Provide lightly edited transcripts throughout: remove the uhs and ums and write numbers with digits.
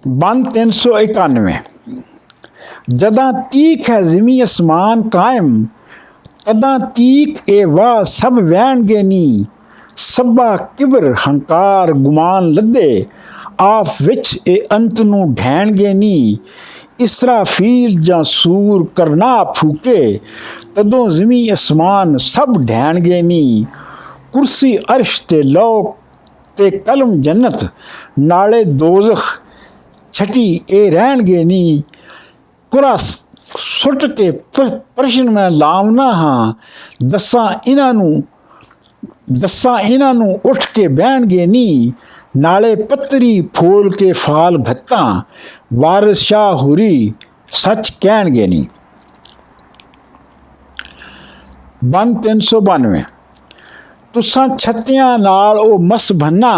बंद 391। जदा तीक है जिमी असमान कायम, तदा तीक ए वाह सब वैन गेनी। सब्बा किबर हंकार गुमान लदे, आप विच ए अंत नू ढैन गेनी। इसराफील जां सूर करना फूके, तदों जिमी असमान सब ढैन गेनी। कुर्सी अर्श ते लो ते कलम जन्नत, नाले दोज़ख छटी ए रहणगे नी। कुरा सुट के प्रश्न मैं लावना हाँ, दसा इन्हां नू उठ के बहणगे नी। नाले पत्तरी फोल के फाल घत्ता, वारिस शाह हुरी सच कहणगे नी। बंद 392। तुसां छत्तियां नाल ओ मस भन्ना,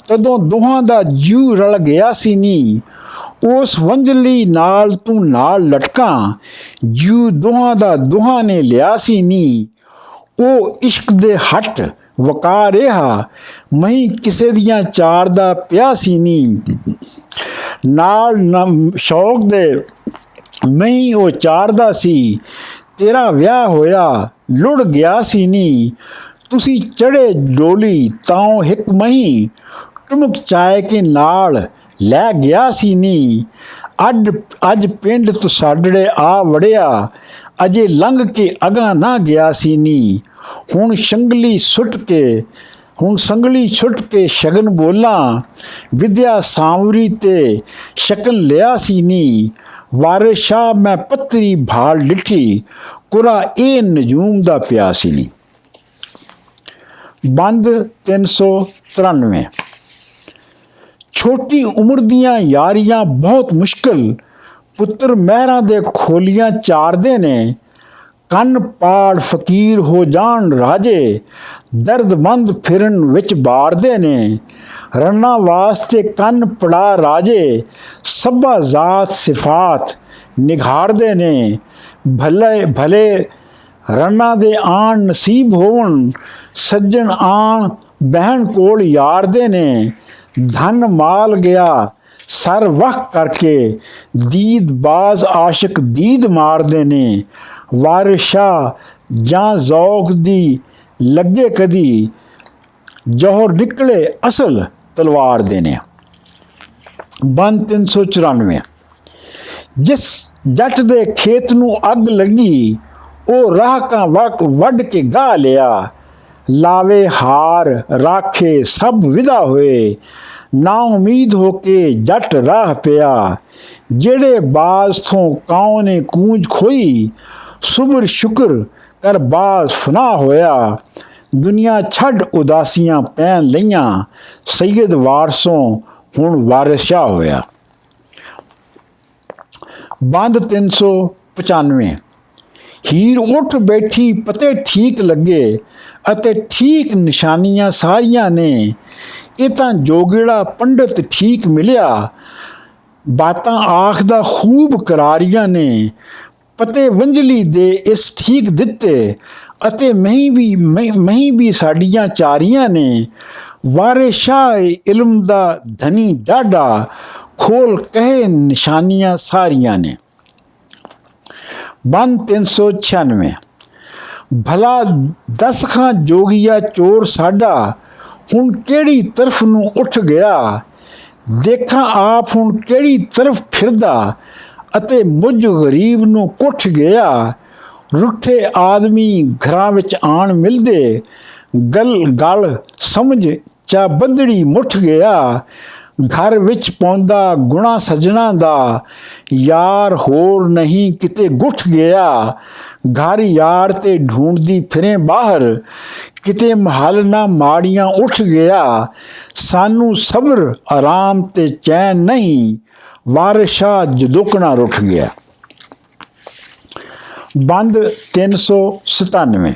तदों दोहां दा जीव रल गया सी नी। उस वंजली नाल तू नाल लटका, जीव दोहां दा दोहां ने लिया सी नी। ओ इश्क दे हट वका रहा, मही किसे दियां चार दा पिया सी नी। नाल शौक दे मही ओ चार दा सी, तेरा विआह होया लुड़ गया सी नी। तुसी चढ़े डोली ताओ हिक मही, टुमक चाय के नाल लै गया सी नी। अज पिंड तुसाडड़े आ वड़िया, अजे लंघ के अगां ना गया सी नी। हुण संगली छुट के शगन बोला, विद्या सांवरी ते शकन लिया सी नी। वारिस शाह मैं पत्तरी भाल डिठी, कुरा ए नजूम दा पिया सी नी। बंद 393। छोटी उम्र दियां यारियां बहुत मुश्किल, पुत्र महरां दे खोलियां चारदे ने। कन्न पाड़ फकीर हो जान राजे, दर्दमंद फिरन विच बारदे ने। रन्ना वास्ते कन्न पड़ा राजे, सब्बा जात सिफात निघारदे ने। भले रन्ना दे आन नसीब होवन, सज्जन आन बहन कोल यारदे ने। धन माल गया सर वख करके, दीद बाज आशिक दीद मारदे ने। वारिस शाह जां ज़ौक दी लगे कदी, जौहर निकले असल तलवार देने। बंद 394। जिस जट दे खेत नू अग लगी, ओ राह का वड के गा लिया। लावे हार राखे सब विदा होए, ना उम्मीद होके जट राह पिया। जेड़े बाज थों कांव ने कूंज खोई, सुबर शुक्र कर बाज फना होया। दुनिया छड़ उदासियां पैन लईयां, सैयद वारसों हुण वारिस शाह होया। बंद 395। हीर उठ बैठी पते ठीक लगे, अते ठीक निशानियां सारियां ने। ਇਹ ਤਾਂ ਜੋਗੜਾ ਪੰਡਤ ਠੀਕ ਮਿਲਿਆ, ਬਾਤਾਂ ਆਖਦਾ ਖੂਬ ਕਰਾਰੀਆਂ ਨੇ। ਪਤੇ ਵੰਜਲੀ ਦੇ ਇਸ ਠੀਕ ਦਿੱਤੇ, ਅਤੇ ਮਹੀਂ ਵੀ ਸਾਡੀਆਂ ਚਾਰੀਆਂ ਨੇ। ਵਾਰਿਸ ਸ਼ਾਹ ਇਲਮ ਦਾ ਧਨੀ ਡਾਢਾ, ਖੋਲ ਕਹੇ ਨਿਸ਼ਾਨੀਆਂ ਸਾਰੀਆਂ ਨੇ। बंद 396। भला दस खां जोगिया चोर साडा, हुण केड़ी तरफ नू उठ गया। देखा आप हुण केड़ी तरफ फिरदा, अते मुझ गरीब नू कुठ गया। रुठे आदमी घरां विच आण मिलदे, गल समझ चा बदड़ी मुठ गया। घर विच पौंदा गुणा सजना दा, यार होर नहीं किते गुठ गया। घर यार ते ढूंढदी फिरे बाहर, किते महल ना माड़ियां उठ गया। सानू सब्र आराम ते चैन नहीं, वारिस शाह जदोकना रुठ गया। बंद 397।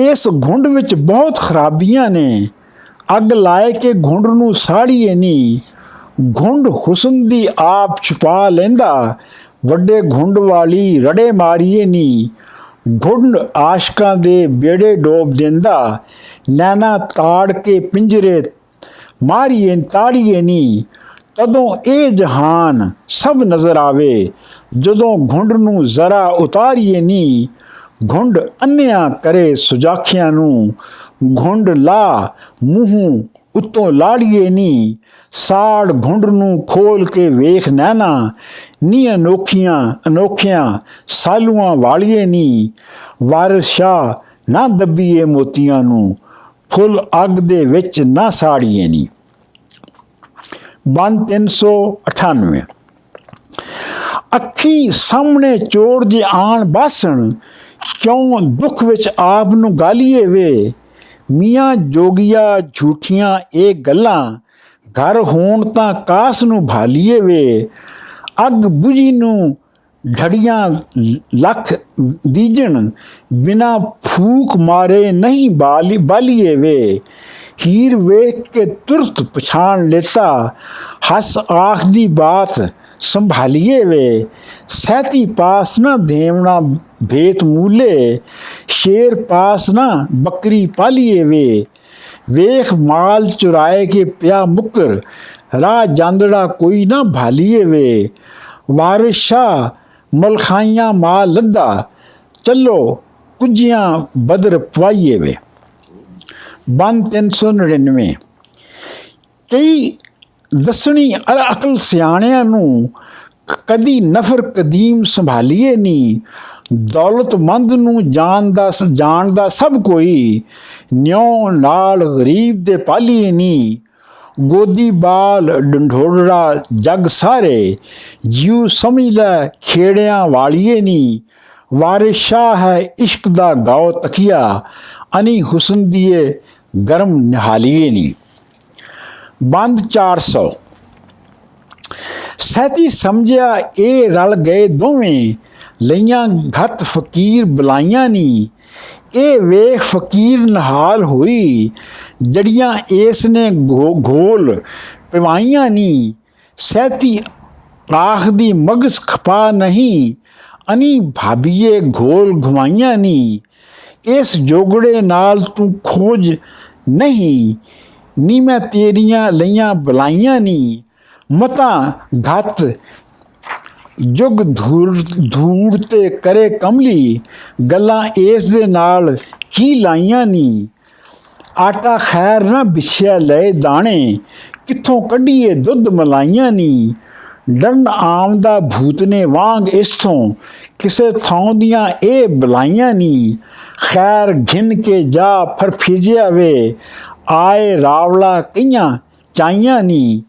इस घुंड विच बहुत खराबियां ने, अग लाए के घुंड नू साड़ीए नी। घुंड हुसन दी आप छुपा लेंदा, वड्डे घुंड वाली रड़े मारीए नी। घुंड आशकां दे बेड़े डोब देंदा, नैना ताड़ के पिंजरे मारीए ताड़िए नी। ਤਦੋਂ ਇਹ ਜਹਾਨ ਸਭ ਨਜ਼ਰ ਆਵੇ, ਜਦੋਂ ਘੁੰਡ ਨੂੰ ਜ਼ਰਾ ਉਤਾਰੀਏ ਨੀ। ਘੁੰਡ ਅੰਨਿਆਂ ਕਰੇ ਸੁਜਾਖਿਆਂ ਨੂੰ, ਘੁੰਡ ਲਾ ਮੂੰਹੋਂ ਉੱਤੋਂ ਲਾੜੀਏ ਨੀ। ਸਾੜ ਘੁੰਡ ਨੂੰ ਖੋਲ ਕੇ ਵੇਖ ਨੈਣਾ, ਨੀ ਅਨੋਖਿਆਂ ਸਾਲੂਆਂ ਵਾਲੀਏ ਨੀ। ਵਾਰਿਸ ਸ਼ਾਹ ਨਾ ਦੱਬੀਏ ਮੋਤੀਆਂ ਨੂੰ, ਫੁੱਲ ਅੱਗ ਦੇ ਵਿੱਚ ਨਾ ਸਾੜੀਏ ਨੀ। ਬੰਦ 398। ਅੱਖੀ ਸਾਹਮਣੇ ਚੋਰ ਜੇ ਆਣ ਬਾਸਣ, ਕਿਉਂ ਦੁੱਖ ਵਿੱਚ ਆਪ ਨੂੰ ਗਾਲੀਏ ਵੇ। ਮੀਆਂ ਜੋਗੀਆ ਝੂਠੀਆਂ ਇਹ ਗੱਲਾਂ, ਘਰ ਹੋਣ ਤਾਂ ਕਾਸ ਨੂੰ ਭਾਲੀਏ ਵੇ। ਅੱਗ ਬੁਝੀ ਨੂੰ ਢੜੀਆਂ ਲੱਖ ਦੀਜਣ, ਬਿਨਾ ਫੂਕ ਮਾਰੇ ਨਹੀਂ ਬਾਲੀਏ ਵੇ। ਹੀਰ ਵੇਖ ਕੇ ਤੁਰਤ ਪਛਾਣ ਲੇਤਾ, ਹੱਸ ਆਖਦੀ ਬਾਤ ਸੰਭਾਲੀਏ ਵੇ। ਸਹਿਤੀ ਪਾਸ ਨਾ ਦੇਵਣਾ ਭੇਤ ਮੂਲੇ, ਸ਼ੇਰ ਪਾਸ ਨਾ ਬੱਕਰੀ ਪਾਲੀਏ ਵੇ। ਵੇਖ ਮਾਲ ਚੁਰਾਏ ਕੇ ਪਿਆ ਮੁੱਕਰ, ਰਾਹ ਜਾਂਦੜਾ ਕੋਈ ਨਾ ਭਾਲੀਏ ਵੇ। ਵਾਰਿਸ ਸ਼ਾਹ ਮਲਖਾਈਆਂ ਮਾਲ ਲੱਦਾ, ਚੱਲੋ ਕੁੱਜੀਆਂ ਬਦਰ ਪਵਾਈਏ ਵੇ। ਬੰਦ 399। ਕਈ ਦੱਸਣੀ ਅਕਲ ਸਿਆਣਿਆਂ ਨੂੰ, ਕਦੀ ਨਫਰ ਕਦੀਮ ਸੰਭਾਲੀਏ ਨੀ। ਦੌਲਤਮੰਦ ਨੂੰ ਜਾਣਦਾ ਸਭ ਕੋਈ, ਨਿਉ ਨਾਲ ਗਰੀਬ ਦੇ ਪਾਲੀਏ ਨੀ। ਗੋਦੀ ਬਾਲ ਢੰਡੋੜਾ ਜਗ ਸਾਰੇ, ਜਿਉ ਸਮਝ ਲੈ ਖੇੜਿਆਂ ਵਾਲੀਏ ਨੀ। ਵਾਰਿਸ ਸ਼ਾਹ ਹੈ ਇਸ਼ਕ ਦਾ ਗਾਓ ਤਕੀਆ, ਅਨੀ ਹੁਸਨ ਦੀਏ ਗਰਮ ਨਿਹਾਲੀਏ ਨੀ। ਬੰਦ 400। ਸਹਿਤੀ ਸਮਝਿਆ ਇਹ ਰਲ ਗਏ ਦੋਵੇਂ, ਲਈਆਂ ਘੱਤ ਫਕੀਰ ਬੁਲਾਈਆਂ ਨੀ। ਇਹ ਵੇਖ ਫਕੀਰ ਨਿਹਾਲ ਹੋਈ, ਜੜੀਆਂ ਇਸ ਨੇ ਘੋਲ ਪਿਵਾਈਆਂ ਨੀ। ਸਹਿਤੀ ਆਖਦੀ ਮਗਜ਼ ਖਪਾ ਨਹੀਂ, ਅਨੀ ਭਾਬੀਏ ਘੋਲ ਘੁਮਾਈਆਂ ਨੀ। ਇਸ ਜੋਗੜੇ ਨਾਲ ਤੂੰ ਖੋਜ ਨਹੀਂ, ਨੀ ਮੈਂ ਤੇਰੀਆਂ ਲਈਆਂ ਬੁਲਾਈਆਂ ਨੀ। ਮਤਾਂ ਘੱਤ ਜੁਗ ਧੂੜ ਤੇ ਕਰੇ ਕਮਲੀ, ਗੱਲਾਂ ਇਸ ਦੇ ਨਾਲ ਕੀ ਲਾਈਆਂ ਨੀ। ਆਟਾ ਖੈਰ ਨਾ ਬਿਛਿਆ ਲਏ ਦਾਣੇ, ਕਿੱਥੋਂ ਕੱਢੀਏ ਦੁੱਧ ਮਲਾਈਆਂ ਨੀ। ਡਰਨ ਆਮਦਾ ਭੂਤਨੇ ਵਾਂਗ ਇਸਥੋਂ, ਕਿਸੇ ਥਾਂ ਦੀਆਂ ਇਹ ਬੁਲਾਈਆਂ ਨੀ। ਖੈਰ ਘਿਨ ਕੇ ਜਾ ਫਰਫਿਜਿਆ ਵੇ, ਆਏ ਰਾਵਲਾ ਕਈਆਂ ਚਾਈਆਂ ਨੀ।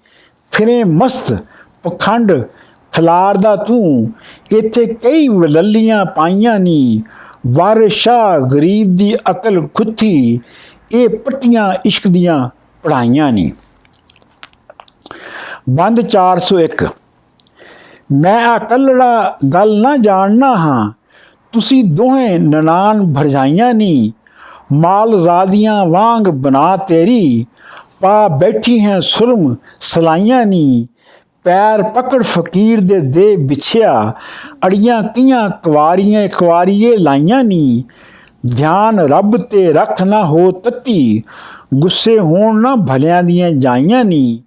ਫਿਰੇ ਮਸਤ ਪਖੰਡ ਖਿਲਾਰਦਾ ਤੂੰ, ਇੱਥੇ ਕਈ ਵਲੱਲੀਆਂ ਪਾਈਆਂ ਨੀ। ਵਾਰਿਸ ਸ਼ਾਹ ਗਰੀਬ ਦੀ ਅਕਲ ਖੁੱਥੀ, ਇਹ ਪੱਟੀਆਂ ਇਸ਼ਕ ਦੀਆਂ ਪੜ੍ਹਾਈਆਂ ਨੀ। ਬੰਦ 401। ਮੈਂ ਇਕੱਲੜਾ ਗੱਲ ਨਾ ਜਾਣਨਾ ਹਾਂ, ਤੁਸੀਂ ਦੋਹੇ ਨਨਾਣ ਭਰਜਾਈਆਂ ਨੀ। ਮਾਲਜ਼ਾਦੀਆਂ ਵਾਂਗ ਬਣਾ ਤੇਰੀ, ਪਾ ਬੈਠੀ ਹੈ ਸੁਰਮ ਸਲਾਈਆਂ ਨੀ। ਪੈਰ ਪਕੜ ਫਕੀਰ ਦੇ ਵਿਛਿਆ, ਅੜੀਆਂ ਕਈਆਂ ਕੁਆਰੀਏ ਲਾਈਆਂ ਨੀ। ਧਿਆਨ ਰੱਬ ਤੇ ਰੱਖ ਨਾ ਹੋ ਤੱਤੀ, ਗੁੱਸੇ ਹੋਣ ਨਾ ਭਲਿਆਂ ਦੀਆਂ ਜਾਈਆਂ ਨੀ।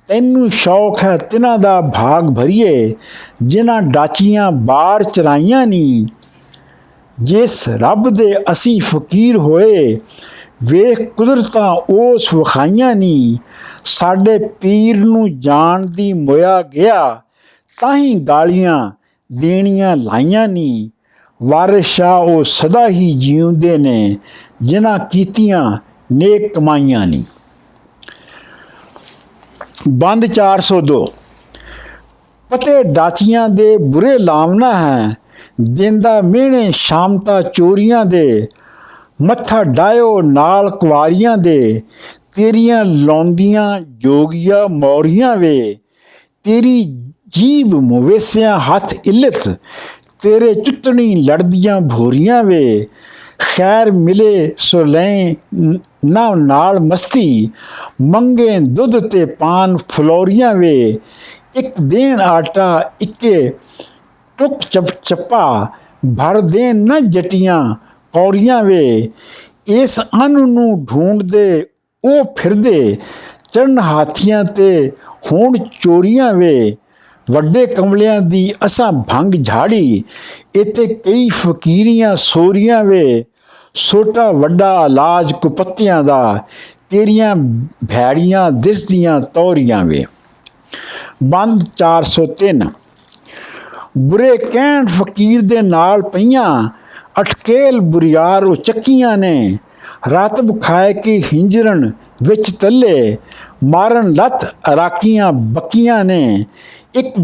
ਤੈਨੂੰ ਸ਼ੌਕ ਹੈ ਤਿਨਾਂ ਦਾ ਭਾਗ ਭਰੀਏ, ਜਿਨ੍ਹਾਂ ਡਾਚੀਆਂ ਬਾਰ ਚਰਾਈਆਂ ਨੀ। ਜਿਸ ਰੱਬ ਦੇ ਅਸੀਂ ਫਕੀਰ ਹੋਏ, ਵੇਖ ਕੁਦਰਤਾਂ ਉਸ ਵਿਖਾਈਆਂ ਨੀ। ਸਾਡੇ ਪੀਰ ਨੂੰ ਜਾਣ ਦੀ ਮੋਇਆ ਗਿਆ, ਤਾਂ ਹੀ ਗਾਲੀਆਂ ਦੇਣੀਆਂ ਲਾਈਆਂ ਨੀ। ਵਾਰਿਸ ਸ਼ਾਹ ਉਹ ਸਦਾ ਹੀ ਜਿਉਂਦੇ ਨੇ, ਜਿਨ੍ਹਾਂ ਕੀਤੀਆਂ ਨੇਕ ਕਮਾਈਆਂ ਨੀ। ਬੰਦ 402। ਪਤੇ ਡਾਚੀਆਂ ਦੇ ਬੁਰੇ ਲਾਵਨਾ ਹੈ, ਦਿੰਦਾ ਮਿਹਣੇ ਸ਼ਾਮਤਾ ਚੋਰੀਆਂ ਦੇ। ਮੱਥਾ ਡਾਇਓ ਨਾਲ ਕੁਆਰੀਆਂ ਦੇ, ਤੇਰੀਆਂ ਲਾਉਂਦੀਆਂ ਜੋਗੀਆਂ ਮੌਰੀਆਂ ਵੇ। ਤੇਰੀ ਜੀਭ ਮਵੇਸਿਆਂ ਹੱਥ ਇੱਲਤ, ਤੇਰੇ ਚੁੱਤਣੀ ਲੜਦੀਆਂ ਭੋਰੀਆਂ ਵੇ। ਖੈਰ ਮਿਲੇ ਸੋ ਲੈ ਨਾ ਨਾਲ ਮਸਤੀ, ਮੰਗੇ ਦੁੱਧ ਤੇ ਪਾਨ ਫਲੋਰੀਆਂ ਵੇ। ਇੱਕ ਦੇਣ ਆਟਾ ਇੱਕੇ ਟੁਕ ਚੱਪਾ, ਭਰ ਦੇਣ ਨਾ ਜਟੀਆਂ ਕੌਰੀਆਂ ਵੇ। ਇਸ ਅੰਨ ਨੂੰ ਢੂੰਡਦੇ ਉਹ ਫਿਰਦੇ, ਚਰਨ ਹਾਥੀਆਂ ਤੇ ਹੋਣ ਚੋਰੀਆਂ ਵੇ, ਵੱਡੇ ਕਮਲਿਆਂ ਦੀ ਅਸਾਂ ਭੰਗ ਝਾੜੀ, ਇੱਥੇ ਕਈ ਫਕੀਰੀਆਂ ਸੋਰੀਆਂ ਵੇ, ਛੋਟਾ ਵੱਡਾ ਇਲਾਜ ਕੁਪੱਤਿਆਂ ਦਾ, ਤੇਰੀਆਂ ਭੈੜੀਆਂ ਦਿਸਦੀਆਂ ਤੌਰੀਆਂ ਵੇ। ਬੰਦ 403। ਬੁਰੇ ਕਹਿਣ ਫਕੀਰ ਦੇ ਨਾਲ ਪਈਆਂ, ਅਟਕੇਲ ਬੁਰਿਆਰ ਉਚੱਕੀਆਂ ਨੇ, ਰਾਤਬ ਖਾਏ ਕੇ ਹਿੰਜਰਨ ਵਿੱਚ ਤੱਲੇ, ਮਾਰਨ ਲੱਤ ਅਰਾਕੀਆਂ ਬੱਕੀਆਂ ਨੇ, ਇੱਕ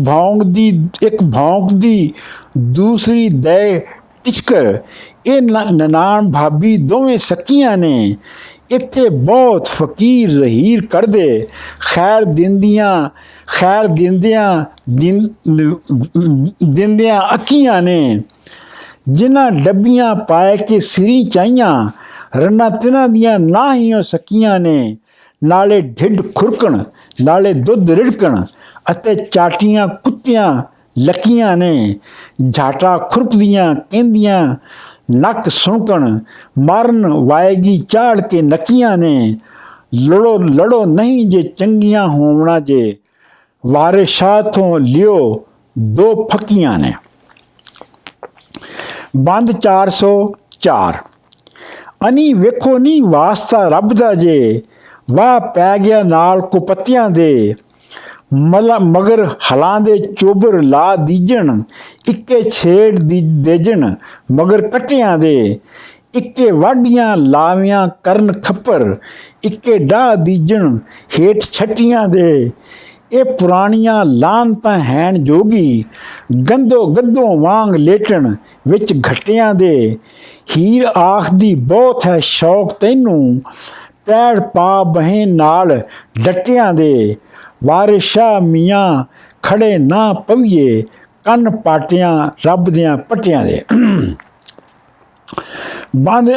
ਭੌਂਕਦੀ ਦੂਸਰੀ ਦੇ ਟਿਚਕਰ, ਇਹ ਨਨਾਣ ਭਾਬੀ ਦੋਵੇਂ ਸਕੀਆਂ ਨੇ, ਇੱਥੇ ਬਹੁਤ ਫਕੀਰ ਜ਼ਹੀਰ ਕਰਦੇ, ਖੈਰ ਦਿੰਦਿਆਂ ਅੱਕੀਆਂ ਨੇ, ਜਿਨ੍ਹਾਂ ਡੱਬੀਆਂ ਪਾਏ ਕੇ ਸਿਰੀ ਚਾਹੀਆਂ, ਰੰਨਾਂ ਤਿਨਾਂ ਦੀਆਂ ਨਾ ਹੀ ਹੋ ਸਕੀਆਂ ਨੇ, ਨਾਲੇ ਢਿੱਡ ਖੁਰਕਣ ਨਾਲੇ ਦੁੱਧ ਰਿੜਕਣ, ਅਤੇ ਚਾਟੀਆਂ ਕੁੱਤਿਆਂ ਲੱਕੀਆਂ ਨੇ, ਝਾਟਾ ਖੁਰਕਦੀਆਂ ਕਹਿੰਦੀਆਂ ਨੱਕ ਸੁਣਕਣ, ਮਾਰਨ ਵਾਏਗੀ ਚਾੜ ਕੇ ਨੱਕੀਆਂ ਨੇ, ਲੜੋ ਨਹੀਂ ਜੇ ਚੰਗੀਆਂ ਹੋਵਣਾ ਜੇ, ਵਾਰਿਸ ਸ਼ਾਹ ਤੋਂ ਲਿਓ ਦੋ ਫੱਕੀਆਂ ਨੇ। ਬੰਦ 404। ਅਨੀ ਵੇਖੋ ਨੀ ਵਾਸਤਾ ਰੱਬ ਦਾ ਜੇ, ਵਾਹ ਪੈ ਗਿਆ ਨਾਲ ਕੁਪੱਤਿਆਂ ਦੇ, ਮਗਰ ਹਲਾਂ ਦੇ ਚੋਬਰ ਲਾ ਦੀਜਣ, ਇੱਕੇ ਛੇੜ ਦੇਜਣ ਮਗਰ ਕੱਟਿਆਂ ਦੇ, ਇੱਕੇ ਵਾਢੀਆਂ ਲਾਵਿਆਂ ਕਰਨ ਖੱਪਰ, ਇੱਕੇ ਡਾਹ ਦੀਜਣ ਹੇਠ ਛੱਟੀਆਂ ਦੇ, ਇਹ ਪੁਰਾਣੀਆਂ ਲਾਨਤਾਂ ਹੈਣ ਜੋਗੀ, ਗੱਦੋਂ ਵਾਂਗ ਲੇਟਣ ਵਿੱਚ ਘਟਿਆਂ ਦੇ, ਹੀਰ ਆਖਦੀ ਬਹੁਤ ਹੈ ਸ਼ੌਕ ਤੈਨੂੰ, ਪੈੜ ਪਾ ਬਹੇ ਨਾਲ ਡੱਟਿਆਂ ਦੇ, ਵਾਰਿਸ ਸ਼ਾਹ ਮੀਆਂ ਖੜੇ ਨਾ ਪਵੀਏ, ਕੰਨ ਪਾਟਿਆਂ ਰੱਬ ਦਿਆਂ ਪੱਟਿਆਂ ਦੇ। ਬੰਦ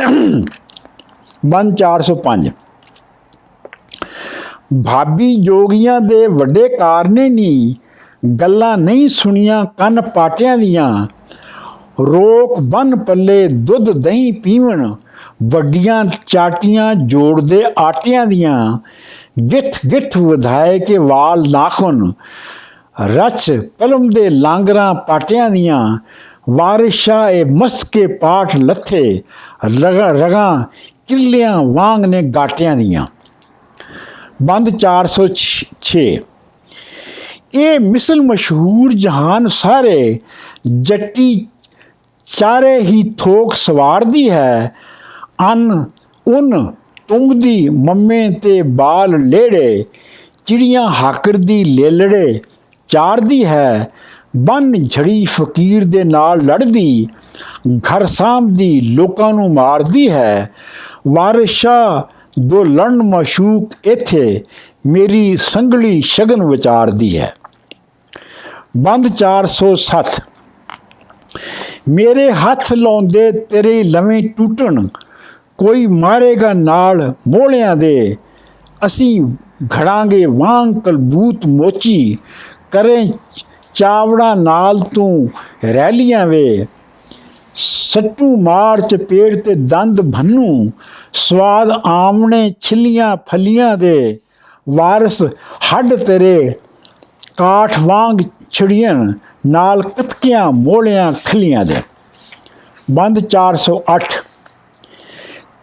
405। ਭਾਬੀ ਜੋਗੀਆਂ ਦੇ ਵੱਡੇ ਕਾਰਨੇ ਨੀ, ਗੱਲਾਂ ਨਹੀਂ ਸੁਣੀਆਂ ਕੰਨ ਪਾਟਿਆਂ ਦੀਆਂ, ਰੋਕ ਬੰਨ ਪੱਲੇ ਦੁੱਧ ਦਹੀਂ ਪੀਵਣ, ਵੱਡੀਆਂ ਚਾਟੀਆਂ ਜੋੜਦੇ ਆਟਿਆਂ ਦੀਆਂ, ਗਿੱਠ ਵਧਾਏ ਕੇ ਵਾਲ ਨਾਖੁਨ, ਰਚ ਕਲਮ ਦੇ ਲਾਂਗਰਾਂ ਪਾਟਿਆਂ ਦੀਆਂ, ਵਾਰਿਸ ਸ਼ਾਹ ਏ ਮਸਤ ਕੇ ਪਾਠ ਲੱਥੇ, ਰਗਾਂ ਕਿੱਲਿਆਂ ਵਾਂਗ ਨੇ ਗਾਟਿਆਂ ਦੀਆਂ। ਬੰਦ 406। ਇਹ ਮਿਸਲ ਮਸ਼ਹੂਰ ਜਹਾਨ ਸਾਰੇ, ਜੱਟੀ ਚਾਰੇ ਹੀ ਥੋਕ ਸਵਾਰਦੀ ਹੈ, ਉਨ ਤੁੰਗਦੀ ਮੰਮੇ ਤੇ ਬਾਲ ਲੇੜੇ, ਚਿੜੀਆਂ ਹਾਕਰਦੀ ਲੇਲੜੇ ਚਾਰਦੀ ਹੈ, ਬੰਨ ਝੜੀ ਫਕੀਰ ਦੇ ਨਾਲ ਲੜਦੀ, ਘਰ ਸਾਂਭਦੀ ਲੋਕਾਂ ਨੂੰ ਮਾਰਦੀ ਹੈ, ਵਾਰਿਸ ਸ਼ਾਹ ਦੋ ਲੜਨ ਮਸ਼ੂਕ ਇੱਥੇ, ਮੇਰੀ ਸੰਗਲੀ ਸ਼ਗਨ ਵਿਚਾਰਦੀ ਹੈ। ਬੰਦ 407। ਮੇਰੇ ਹੱਥ ਲਾਉਂਦੇ ਤੇਰੇ ਲਵੇਂ ਟੁੱਟਣ, ਕੋਈ ਮਾਰੇਗਾ ਨਾਲ ਮੋਹਲਿਆਂ ਦੇ, ਅਸੀਂ ਘੜਾਂਗੇ ਵਾਂਗ ਕਲਬੂਤ ਮੋਚੀ, ਕਰੇ ਚਾਵੜਾ ਨਾਲ ਤੂੰ ਰੈਲੀਆਂ ਵੇ, ਸੱਟੂ ਮਾਰ ਚਪੇੜ ਤੇ ਦੰਦ ਭੰਨੂ, ਸਵਾਦ ਆਮਣੇ ਛਿੱਲੀਆਂ ਫਲੀਆਂ ਦੇ, ਵਾਰਿਸ ਹੱਡ ਤੇਰੇ ਕਾਠ ਵਾਂਗ ਛਿੜੀਆਂ, ਨਾਲ ਕਤਕਿਆਂ ਮੋਹਲਿਆਂ ਖਲੀਆਂ ਦੇ। ਬੰਦ 408।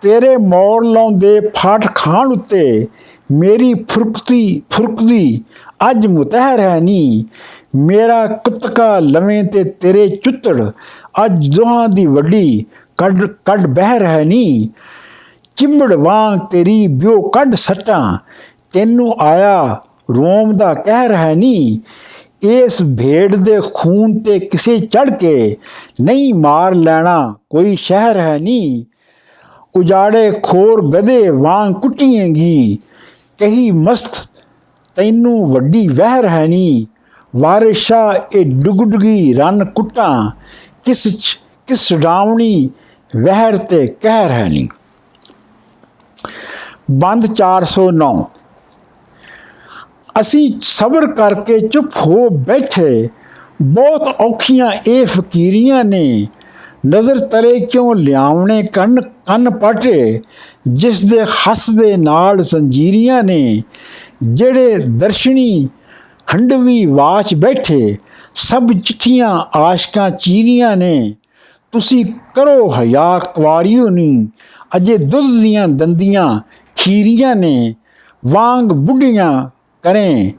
ਤੇਰੇ ਮੋੜ ਲਾਉਂਦੇ ਫਾਟ ਖਾਣ ਉੱਤੇ, ਮੇਰੀ ਫੁਰਕਦੀ ਅੱਜ ਮੁਤਹਿਰ ਹੈ ਨੀ, ਮੇਰਾ ਕੁੱਤਕਾ ਲਵੇਂ ਤੇ ਤੇਰੇ ਚੁੱਤੜ, ਅੱਜ ਦੋਹਾਂ ਦੀ ਵੱਡੀ ਕੱਢ ਬਹਿਰ ਹੈ ਨੀ, ਚਿੰਬੜ ਵਾਂਗ ਤੇਰੀ ਬਿਓ ਕੱਢ ਸੱਟਾਂ, ਤੈਨੂੰ ਆਇਆ ਰੋਮ ਦਾ ਕਹਿਰ ਹੈ ਨੀ, ਇਸ ਭੇਡ ਦੇ ਖੂਨ ਤੇ ਕਿਸੇ ਚੜ ਕੇ, ਨਹੀਂ ਮਾਰ ਲੈਣਾ ਕੋਈ ਸ਼ਹਿਰ ਹੈ ਨੀ, ਉਜਾੜੇ ਖੋਰ ਗਧੇ ਵਾਂਗ ਕੁੱਟੀਏਂਗੀ, ਕਹੀ ਮਸਤ ਤੈਨੂੰ ਵੱਡੀ ਵਹਿਰ ਹੈ ਨੀ, ਵਾਰਿਸ ਸ਼ਾਹ ਇਹ ਡੁਗਡੁਗੀ ਰਨ ਕੁੱਟਾਂ, ਕਿਸ ਡਾਵਣੀ ਵਹਿਰ ਤੇ ਕਹਿਰ ਹੈ ਨੀ। ਬੰਦ 409। ਅਸੀਂ ਸਬਰ ਕਰਕੇ ਚੁੱਪ ਹੋ ਬੈਠੇ, ਬਹੁਤ ਔਖੀਆਂ ਇਹ ਫਕੀਰੀਆਂ ਨੇ, ਨਜ਼ਰ ਤਰੇ ਕਿਉਂ ਲਿਆਵਣੇ ਕੰਨ ਪਾਟੇ, ਜਿਸ ਦੇ ਹੱਸ ਦੇ ਨਾਲ ਜ਼ੰਜੀਰੀਆਂ ਨੇ, ਜਿਹੜੇ ਦਰਸ਼ਨੀ ਹੰਡਵੀ ਵਾਚ ਬੈਠੇ, ਸਭ ਚਿੱਠੀਆਂ ਆਸ਼ਕਾਂ ਚੀਰੀਆਂ ਨੇ। ਤੁਸੀਂ ਕਰੋ ਹਯਾ ਕੁਆਰੀਓ ਨੀ, ਅਜੇ ਦੁੱਧ ਦੀਆਂ ਦੰਦੀਆਂ ਖੀਰੀਆਂ ਨੇ। ਵਾਂਗ ਬੁੱਢੀਆਂ ਕਰੇ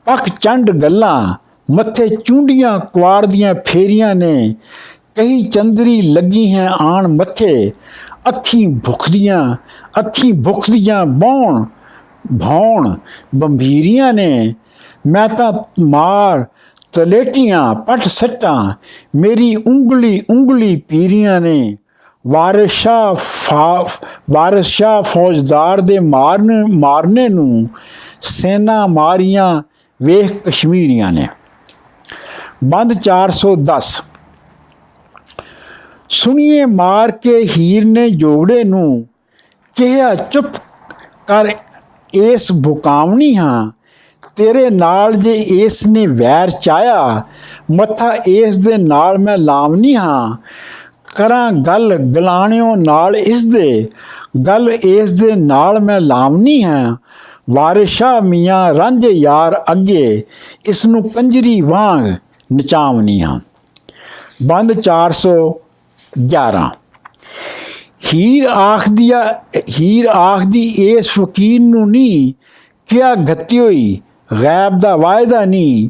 ਪੱਕ ਚੰਡ ਗੱਲਾਂ, ਮੱਥੇ ਚੂੰਡੀਆਂ ਕੁਆਰ ਦੀਆਂ ਫੇਰੀਆਂ ਨੇ। ਕਹੀ ਚੰਦਰੀ ਲੱਗੀ ਹੈ ਆਣ ਮੱਥੇ, ਅੱਖੀਂ ਭੁੱਖਦੀਆਂ ਭੌਣ ਬੰਭੀਰੀਆਂ ਨੇ। ਮੈਂ ਤਾਂ ਮਾਰ ਤਲੇਟੀਆਂ ਪੱਟ ਸੱਟਾਂ, ਮੇਰੀ ਉਂਗਲੀ ਪੀਰੀਆਂ ਨੇ। ਵਾਰਿਸ ਸ਼ਾਹ ਫੌਜਦਾਰ ਦੇ ਮਾਰਨੇ ਨੂੰ, ਸੈਨਾ ਮਾਰੀਆਂ ਵੇਖ ਕਸ਼ਮੀਰੀਆਂ ਨੇ। ਬੰਦ 410। ਸੁਣੀਏ ਮਾਰ ਕੇ ਹੀਰ ਨੇ ਜੋਗੜੇ ਨੂੰ, ਕਿਹਾ ਚੁੱਪ ਕਰ ਇਸ ਬੁਕਾਵਣੀ ਹਾਂ। ਤੇਰੇ ਨਾਲ ਜੇ ਇਸ ਨੇ ਵੈਰ ਚਾਇਆ, ਮੱਥਾ ਇਸ ਦੇ ਨਾਲ ਮੈਂ ਲਾਵਨੀ ਹਾਂ। ਕਰਾਂ ਗੱਲ ਗਲਾਣਿਓ ਨਾਲ ਇਸ ਦੇ, ਗੱਲ ਇਸ ਦੇ ਨਾਲ ਮੈਂ ਲਾਵਨੀ ਹਾਂ। ਵਾਰਿਸ ਸ਼ਾਹ ਮੀਆਂ ਰਾਂਝੇ ਯਾਰ ਅੱਗੇ, ਇਸ ਨੂੰ ਕੰਜਰੀ ਵਾਂਗ ਨਚਾਵਨੀ ਹਾਂ। ਬੰਦ 411। ਹੀਰ ਆਖਦੀ ਇਸ ਫਕੀਰ ਨੂੰ ਨੀ, ਕਿਆ ਘੱਤਿਓਈ ਗੈਬ ਦਾ ਵਾਅਦਾ ਨੀ।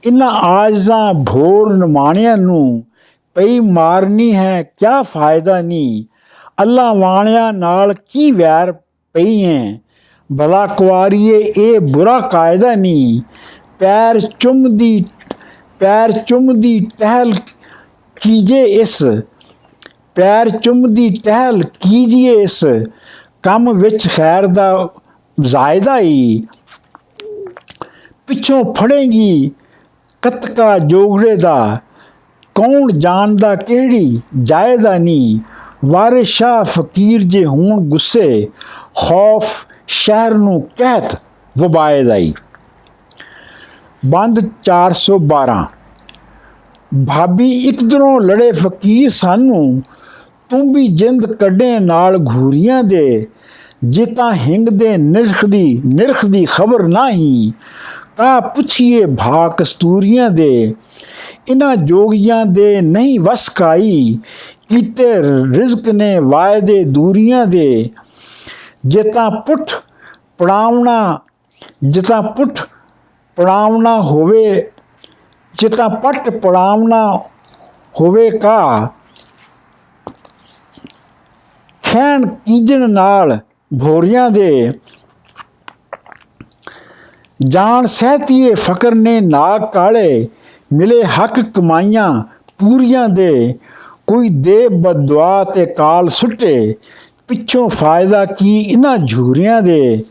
ਇਨ੍ਹਾਂ ਆਜਜ਼ਾਂ ਭੋਰ ਨਿਮਾਣਿਆਂ ਨੂੰ, ਪਈ ਮਾਰਨੀ ਹੈ ਕਿਆ ਫਾਇਦਾ ਨੀ। ਅੱਲਾ ਵਾਲਿਆਂ ਨਾਲ ਕੀ ਵੈਰ ਪਈ ਹੈ, ਭਲਾ ਕੁਆਰੀਏ ਇਹ ਬੁਰਾ ਕਾਇਦਾ ਨੀ। ਪੈਰ ਚੁੰਮਦੀ ਟਹਿਲ ਕੀਜੇ ਇਸ, ਕੰਮ ਵਿੱਚ ਖੈਰ ਦਾ ਜ਼ਾਇਦਾ ਹੀ। ਪਿੱਛੋਂ ਫੜੇਗੀ ਕਤਕਾ ਜੋਗੜੇ ਦਾ, ਕੌਣ ਜਾਣਦਾ ਕਿਹੜੀ ਜਾਇਦਾ ਨੀ। ਵਾਰਿਸ ਸ਼ਾਹ ਫਕੀਰ ਜੇ ਹੋਣ ਗੁੱਸੇ, ਖੌਫ ਸ਼ਹਿਰ ਨੂੰ ਕਹਿਤ ਵਬਾਇਦਾ ਹੀ। ਬੰਦ 412। ਭਾਬੀ ਇਕਦਰੋਂ ਲੜੇ ਫਕੀਰ ਸਾਨੂੰ, ਤੂੰ ਵੀ ਜਿੰਦ ਕੱਢੇ ਨਾਲ ਘੂਰੀਆਂ ਦੇ। ਜੇ ਤਾਂ ਹਿੰਗ ਦੇ ਨਿਰਖ ਦੀ ਖਬਰ ਨਹੀਂ, ਕਾ ਪੁੱਛੀਏ ਭਾ ਕਸਤੂਰੀਆਂ ਦੇ। ਇਨ੍ਹਾਂ ਜੋਗੀਆਂ ਦੇ ਨਹੀਂ ਵਸ ਕਾਈ, ਕੀਤੇ ਰਿਜ਼ਕ ਨੇ ਵਾਅਦੇ ਦੂਰੀਆਂ ਦੇ। ਜੇ ਤਾਂ ਪੁੱਠ ਪੜਾਵਣਾ ਹੋਵੇ ਕਾ, ਖੈਣ ਕੀਜਣ ਨਾਲ ਭੋਰੀਆਂ ਦੇ। ਜਾਣ ਸਹਿਤੀਏ ਫਕਰ ਨੇ ਨਾਗ ਕਾਲੇ, ਮਿਲੇ ਹੱਕ ਕਮਾਈਆਂ ਪੂਰੀਆਂ ਦੇ। ਕੋਈ ਦੇ ਬਦਦੁਆ ਤੇ ਕਾਲ ਸੁੱਟੇ, ਪਿੱਛੋਂ ਫਾਇਦਾ ਕੀ ਇਨ੍ਹਾਂ ਝੂਰੀਆਂ ਦੇ।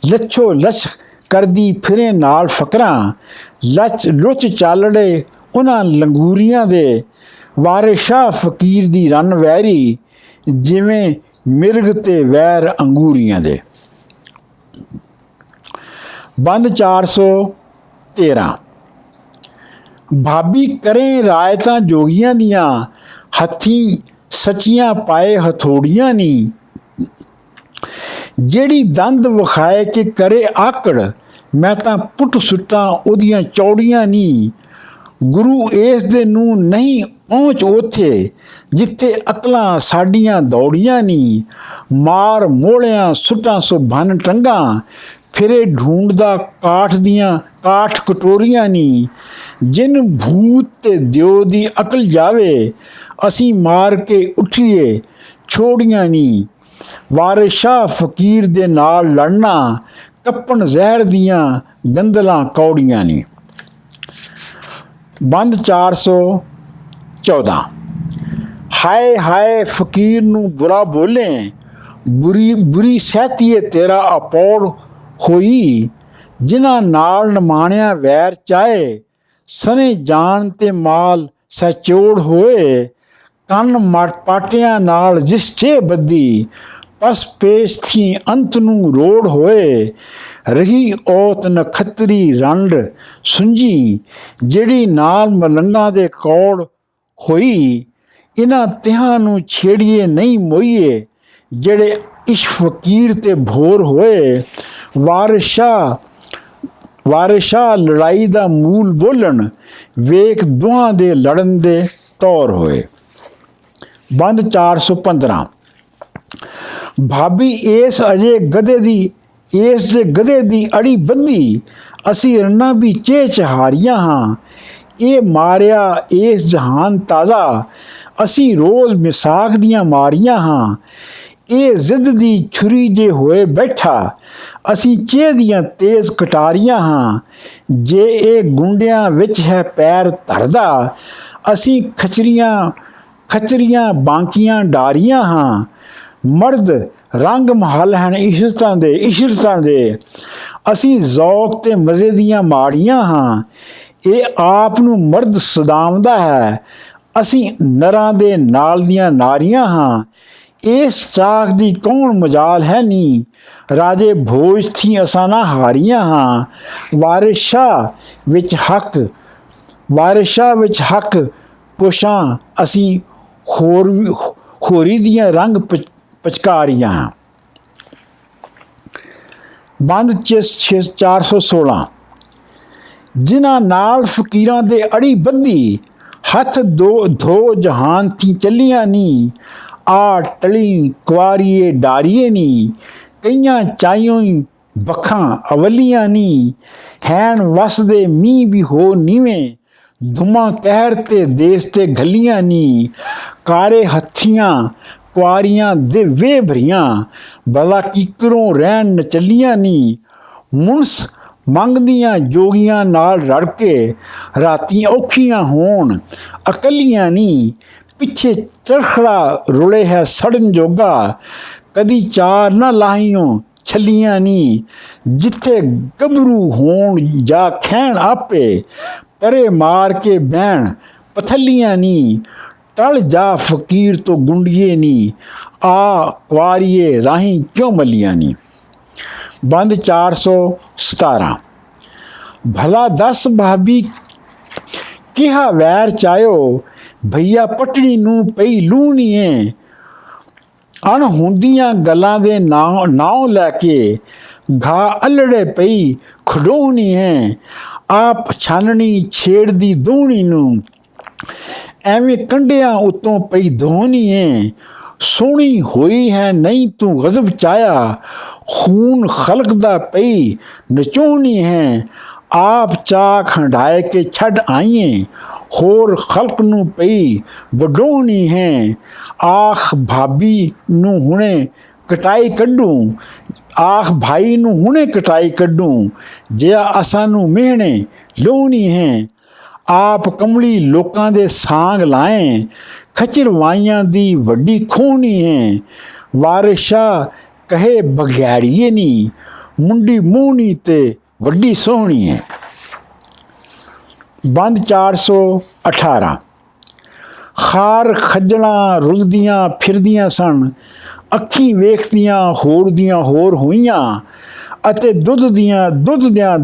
ਲੱਛੋ ਲੱਛ ਕਰਦੀ ਫਿਰੇ ਨਾਲ ਫਕਰਾਂ, ਲੁੱਚ ਚਾਲੜੇ ਉਹਨਾਂ ਲੰਗੂਰੀਆਂ ਦੇ। ਵਾਰਿਸ ਸ਼ਾਹ ਫਕੀਰ ਦੀ ਰੰਨ ਵੈਰੀ, ਜਿਵੇਂ ਮਿਰਗ ਤੇ ਵੈਰ ਅੰਗੂਰੀਆਂ ਦੇ। ਬੰਦ 413। ਭਾਬੀ ਕਰੇ ਰਾਇਤਾਂ ਜੋਗੀਆਂ ਦੀਆਂ, ਹੱਥੀਂ ਸੱਚੀਆਂ ਪਾਏ ਹਥੋੜੀਆਂ ਨੀ। ਜਿਹੜੀ ਦੰਦ ਵਿਖਾਏ ਕਿ ਕਰੇ ਆਕੜ, ਮੈਂ ਤਾਂ ਪੁੱਟ ਸੁੱਟਾਂ ਉਹਦੀਆਂ ਚੌੜੀਆਂ ਨੀ। ਗੁਰੂ ਇਸ ਦੇ ਨੂੰ ਨਹੀਂ ਪਹੁੰਚ ਉੱਥੇ, ਜਿੱਥੇ ਅਕਲਾਂ ਸਾਡੀਆਂ ਦੌੜੀਆਂ ਨੀ। ਮਾਰ ਮੋਹਲਿਆਂ ਸੁੱਟਾਂ ਸੋ ਭੰਨ ਟੰਗਾਂ, ਫਿਰੇ ਢੂੰਡਦਾ ਕਾਠ ਕਟੋਰੀਆਂ ਨੀ। ਜਿਨ ਭੂਤ ਤੇ ਦਿਓ ਦੀ ਅਕਲ ਜਾਵੇ, ਅਸੀਂ ਮਾਰ ਕੇ ਉੱਠੀਏ ਛੋੜੀਆਂ ਨੀ। ਵਾਰਿਸ ਸ਼ਾਹ ਫਕੀਰ ਦੇ ਨਾਲ ਲੜਨਾ, ਕੱਪਣ ਜ਼ਹਿਰ ਦੀਆਂ ਗੰਦਲਾਂ ਕੌੜੀਆਂ ਨੀ। ਬੰਦ 414। ਹਾਏ ਹਾਏ ਫਕੀਰ ਨੂੰ ਬੁਰਾ ਬੋਲੇ, ਬੁਰੀ ਸਹਿਤੀਏ ਤੇਰਾ ਆਪੌੜ ਹੋਈ। ਜਿਨ੍ਹਾਂ ਨਾਲ ਨਿਮਾਣਿਆ ਵੈਰ ਚਾਹੇ, ਸਨੇ ਜਾਨ ਤੇ ਮਾਲ ਸਹਿਚੋੜ ਹੋਏ। ਕੰਨ ਪਾਟਿਆਂ ਨਾਲ ਜਿਸ ਚੇ ਬੱਦੀ, ਪਸ ਪੇਸ਼ ਥੀ ਅੰਤ ਨੂੰ ਰੋੜ ਹੋਏ। ਰਹੀ ਔਤ ਨਖੱਤਰੀ ਰੰਡ ਸੁੰਝੀ, ਜਿਹੜੀ ਨਾਲ ਮਲੰਗਾਂ ਦੇ ਕੌੜ ਹੋਈ। ਇਨ੍ਹਾਂ ਤਿਹਾਂ ਨੂੰ ਛੇੜੀਏ ਨਹੀਂ ਮੋਈਏ, ਜਿਹੜੇ ਇਸ਼ਕ ਫਕੀਰ ਤੇ ਭੋਰ ਹੋਏ। ਵਾਰਿਸ ਸ਼ਾਹ ਲੜਾਈ ਦਾ ਮੂਲ ਬੋਲਣ ਵੇਖ ਦੋਹਾਂ ਦੇ ਲੜਨ ਦੇ ਤੌਰ ਹੋਏ। ਬੰਦ 415। ਭਾਬੀ ਇਸ ਦੇ ਗਧੇ ਦੀ ਅੜੀ ਬੱਧੀ, ਅਸੀਂ ਰੰਨਾਂ ਵੀ ਚੇਚਹਾਰੀਆਂ ਹਾਂ। ਇਹ ਮਾਰਿਆ ਇਸ ਜਹਾਨ ਤਾਜ਼ਾ, ਅਸੀਂ ਰੋਜ਼ ਮਿਸਾਖ ਦੀਆਂ ਮਾਰੀਆਂ ਹਾਂ। ਇਹ ਜ਼ਿੱਦ ਦੀ ਛੁਰੀ ਜੇ ਹੋਏ ਬੈਠਾ, ਅਸੀਂ ਚੇਹ ਦੀਆਂ ਤੇਜ਼ ਕਟਾਰੀਆਂ ਹਾਂ। ਜੇ ਇਹ ਗੁੰਡਿਆਂ ਵਿੱਚ ਹੈ ਪੈਰ ਧਰਦਾ, ਅਸੀਂ ਖਚਰੀਆਂ ਬਾਂਕੀਆਂ ਡਾਰੀਆਂ ਹਾਂ। ਮਰਦ ਰੰਗ ਮਹਲ ਹਨ ਇਸ਼ਰਤਾਂ ਦੇ, ਅਸੀਂ ਜ਼ੌਕ ਤੇ ਮਜ਼ੇ ਦੀਆਂ ਮਾੜੀਆਂ ਹਾਂ। ਇਹ ਆਪ ਨੂੰ ਮਰਦ ਸਦਾਮਦਾ ਹੈ, ਅਸੀਂ ਨਰਾਂ ਦੇ ਨਾਲ ਦੀਆਂ ਨਾਰੀਆਂ ਹਾਂ। ਇਸ ਚਾਕ ਦੀ ਕੌਣ ਮਜਾਲ ਹੈ ਨੀ, ਰਾਜੇ ਭੋਜ ਥੀ ਅਸਾਂ ਨਾ ਹਾਰੀਆਂ ਹਾਂ। ਵਾਰਿਸ ਸ਼ਾਹ ਵਿੱਚ ਹੱਕ ਪੁਛਾਂ, ਅਸੀਂ ਹੋਰੀ ਦੀਆਂ ਰੰਗ ਪਚਕਾਰੀਆਂ। ਬੰਦ 416। ਜਿਨ੍ਹਾਂ ਨਾਲ ਫਕੀਰਾਂ ਦੇ ਅੜੀ ਬੱਧੀ, ਹੱਥ ਧੋ ਜਹਾਨ ਥੀ ਚੱਲੀਆਂ ਨੀ। ਆ ਟਲੀ ਕੁਆਰੀਏ ਡਾਰੀਏ ਨੀ, ਕਈਆਂ ਚਾਈਓਂ ਬੱਖਾਂ ਅਵਲੀਆਂ ਨੀ। ਹੈਣ ਵਸਦੇ ਮੀਂਹ ਵੀ ਹੋ ਨੀਵੇਂ, ਧੁਮਾ ਕਹਿਰ ਤੇ ਦੇਸ ਤੇ ਘੱਲੀਆਂ ਨੀ। ਕਾਰੇ ਹੱਥੀਆਂ ਕੁਆਰੀਆਂ ਦੇ ਵੇ ਭਰੀਆਂ, ਭਲਾ ਕਿਕਰੋਂ ਰਹਿਣ ਨਚਲੀਆਂ ਨੀ। ਮੁਨਸ ਮੰਗਦੀਆਂ ਜੋਗੀਆਂ ਨਾਲ ਰਲ ਕੇ, ਰਾਤੀ ਔਖੀਆਂ ਹੋਣ ਇਕੱਲੀਆਂ ਨੀ। ਪਿੱਛੇ ਚਰਖੜਾ ਰੁਲੇ ਹੈ ਸੜਨ ਜੋਗਾ, ਕਦੀ ਚਾਰ ਨਾ ਲਾਹੀਓਂ ਛੱਲੀਆਂ ਨੀ। ਜਿੱਥੇ ਗੱਭਰੂ ਹੋਣ ਜਾ ਖੈਣ ਆਪੇ, ਪਰੇ ਮਾਰ ਕੇ ਬਹਿਣ ਪਥੱਲੀਆਂ ਨੀ। ਟਲ ਜਾ ਫਕੀਰ ਤੋਂ ਗੁੰਡੀਏ ਨੀ, ਆ ਕੁਆਰੀਏ ਰਾਹੀਂ ਕਿਉਂ ਮੱਲੀਆਂ ਨੀ। ਬੰਦ 417। ਭਲਾ ਦੱਸ ਭਾਬੀ ਕਿਹਾ ਵੈਰ ਚਾਇਓ, ਭਈਆ ਪਟੜੀ ਨੂੰ ਪਈ ਲੂਣੀਏ। ਅਣਹੋਂਦੀਆਂ ਗੱਲਾਂ ਦੇ ਨਾਉ ਲੈ ਕੇ, ਘਾ ਅਲੜੇ ਪਈ ਖਡੋਣੀ ਹੈ। ਆਪ ਛਾਨਣੀ ਛੇੜਦੀ ਦੋਹਣੀ ਨੂੰ, ਐਵੇਂ ਕੰਢਿਆਂ ਉੱਤੋਂ ਪਈ ਧੋਣੀ ਹੈ। ਸੋਹਣੀ ਹੋਈ ਹੈ ਨਹੀਂ ਤੂੰ ਗਜ਼ਬ ਚਾਇਆ, ਖੂਨ ਖਲਕ ਦਾ ਪਈ ਨਚੋਣੀ ਹੈ। ਆਪ ਚਾਕ ਹੰਢਾਏ ਕੇ ਛੱਡ ਆਈਏ, ਹੋਰ ਖਲਕ ਨੂੰ ਪਈ ਵਡੋਣੀ ਹੈ। ਆਖ ਭਾਬੀ ਨੂੰ ਹੁਣੇ ਕਟਾਈ ਕੱਢੂੰ, ਆਖ ਭਾਈ ਨੂੰ ਹੁਣੇ ਕਟਾਈ ਕੱਢੂੰ। ਜਿਆ ਅਸਾਂ ਨੂੰ ਮਿਹਣੇ ਲੋਣੀ ਹੈ। ਆਪ ਕਮਲੀ ਲੋਕਾਂ ਦੇ ਸਾਂਗ ਲਾਏ, ਖਚਰ ਵਾਈਆਂ ਦੀ ਵੱਡੀ ਖੋਹਣੀ ਹੈ। ਵਾਰਿਸ ਸ਼ਾਹ ਕਹੇ ਬਘਿਆੜੀਏ ਨੀ, ਮੁੰਡੀ ਮੋਹਣੀ ਤੇ ਵੱਡੀ ਸੋਹਣੀ ਹੈ। ਬੰਦ 418। ਖਾਰ ਖੱਜਲਾਂ ਰੁਲਦੀਆਂ ਫਿਰਦੀਆਂ ਸਨ, ਅੱਖੀਂ ਵੇਖਦੀਆਂ ਹੋਰ ਦੀਆਂ ਹੋਰ ਹੋਈਆਂ। ਅਤੇ ਦੁੱਧ ਦੀਆਂ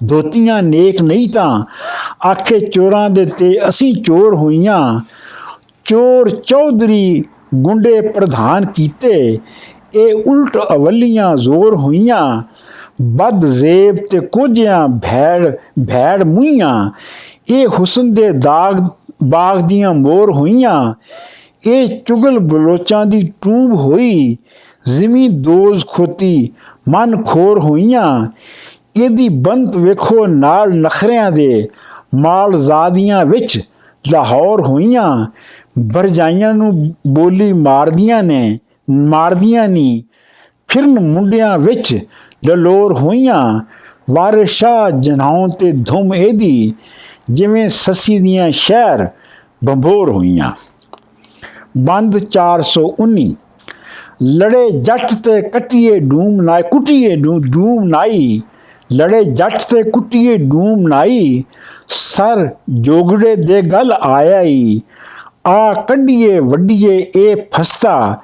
ਧੋਤੀਆਂ ਨੇਕ ਨਹੀਂ ਤਾਂ, ਆਖੇ ਚੋਰਾਂ ਦੇ ਤੇ ਅਸੀਂ ਚੋਰ ਹੋਈਆਂ। ਚੋਰ ਚੌਧਰੀ ਗੁੰਡੇ ਪ੍ਰਧਾਨ ਕੀਤੇ, ਇਹ ਉਲਟ ਅਵਲੀਆਂ ਜ਼ੋਰ ਹੋਈਆਂ। ਬਦ ਜ਼ੇਬ ਤੇ ਕੋਝਿਆਂ ਭੈੜ ਮੂੰਹੀਆਂ, ਇਹ ਹੁਸਨ ਦੇ ਬਾਗ ਦੀਆਂ ਮੋਰ ਹੋਈਆਂ। ਇਹ ਚੁਗਲ ਬਲੋਚਾਂ ਦੀ ਟੂਬ ਹੋਈ, ਜ਼ਿਮੀ ਦੋਜ਼ ਖੋਤੀ ਮਨ ਖੋਰ ਹੋਈਆਂ। ਇਹਦੀ ਬੰਤ ਵੇਖੋ ਨਾਲ ਨਖਰਿਆਂ ਦੇ, ਮਾਲਜ਼ਾਦੀਆਂ ਵਿੱਚ ਲਾਹੌਰ ਹੋਈਆਂ। ਭਰਜਾਈਆਂ ਨੂੰ ਬੋਲੀ ਮਾਰਦੀਆਂ ਨੀ, ਫਿਰਨ ਮੁੰਡਿਆਂ ਵਿੱਚ ਲਲੋਰ ਹੋਈਆਂ। ਵਾਰਿਸ ਸ਼ਾਹ ਜਨਾਉ ਤੇ ਧੁੰਮ ਇਹਦੀ, ਜਿਵੇਂ ਸੱਸੀ ਦੀਆਂ ਸ਼ਹਿਰ ਬੰਬੋਰ ਹੋਈਆਂ। ਬੰਦ 419। ਲੜੇ ਜੱਟ ਤੇ ਕੁੱਟੀਏ ਡੂਮ ਨਾਈ, ਲੜੇ ਜੱਟ ਤੇ ਕੁੱਟੀਏ ਡੂਮ ਨਾਈ। ਸਰ ਜੋਗੜੇ ਦੇ ਗਲ ਆਇਆ ਈ, ਆ ਕੱਢੀਏ ਵੱਡੀਏ ਇਹ ਫਸਤਾ।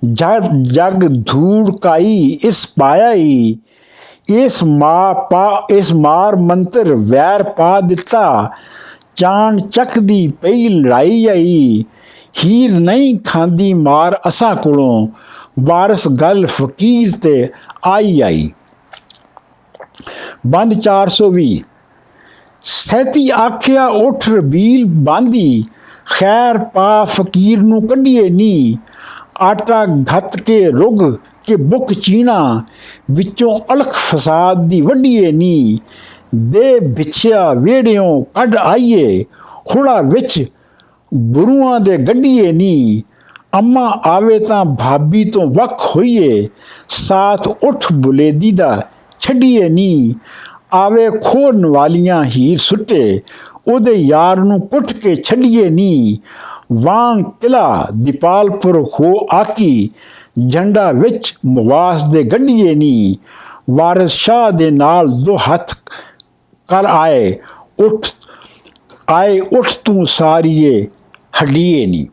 ਜਗ ਧੂੜ ਕਾਈ ਇਸ ਪਾਇਆ ਈ, ਇਸ ਮਾਰ ਮੰਤਰ ਵੈਰ ਪਾ ਦਿੱਤਾ। ਚਾਣ ਚੱਕ ਦੀ ਪਈ ਲੜਾਈ ਆਈ, ਹੀਰ ਨਹੀਂ ਖਾਂਦੀ ਮਾਰ ਅਸਾਂ ਕੋਲੋਂ, ਵਾਰਸ ਗੱਲ ਫਕੀਰ ਤੇ ਆਈ। ਬੰਦ 420। ਸੈਤੀ ਆਖਿਆ ਉੱਠ ਰਬੀਲ ਬਾਂਦੀ, ਖੈਰ ਪਾ ਫਕੀਰ ਨੂੰ ਕੱਢੀਏ ਨੀ। ਆਟਾ ਘੱਤ ਕੇ ਰੁਗ ਕੇ ਬੁੱਕ ਚੀਣਾ, ਵਿੱਚੋਂ ਅਲਖ ਫਸਾਦ ਦੀ ਵੱਢੀਏ ਨੀ। ਦੇ ਵਿਛਿਆ ਵੇੜਿਓਂ ਕੱਢ ਆਈਏ, ਹੁੜਾ ਵਿੱਚ ਗੁਰੂਆਂ ਦੇ ਗੱਡੀਏ ਨੀ। ਅੰਮਾ ਆਵੇ ਤਾਂ ਭਾਬੀ ਤੋਂ ਵੱਖ ਹੋਈਏ, ਸਾਥ ਉੱਠ ਬੁਲੇਦੀ ਦਾ ਛੱਡੀਏ ਨੀ। ਆਵੇ ਖੋਰਨ ਵਾਲੀਆਂ ਹੀਰ ਸੁੱਟੇ, ਉਹਦੇ ਯਾਰ ਨੂੰ ਕੁੱਟ ਕੇ ਛੱਡੀਏ ਨੀ। ਵਾਂਗ ਕਿਲਾ ਦੀਪਾਲਪੁਰ ਹੋ ਆਕੀ, ਝੰਡਾ ਵਿੱਚ ਮੁਵਾਸ ਦੇ ਗੱਡੀਏ ਨੀ। ਵਾਰਿਸ ਸ਼ਾਹ ਦੇ ਨਾਲ ਦੋ ਹੱਥ ਕਰ ਆਏ, ਉੱਠ ਤੂੰ ਸਾਰੀਏ ਹੱਡੀਏ ਨੀ।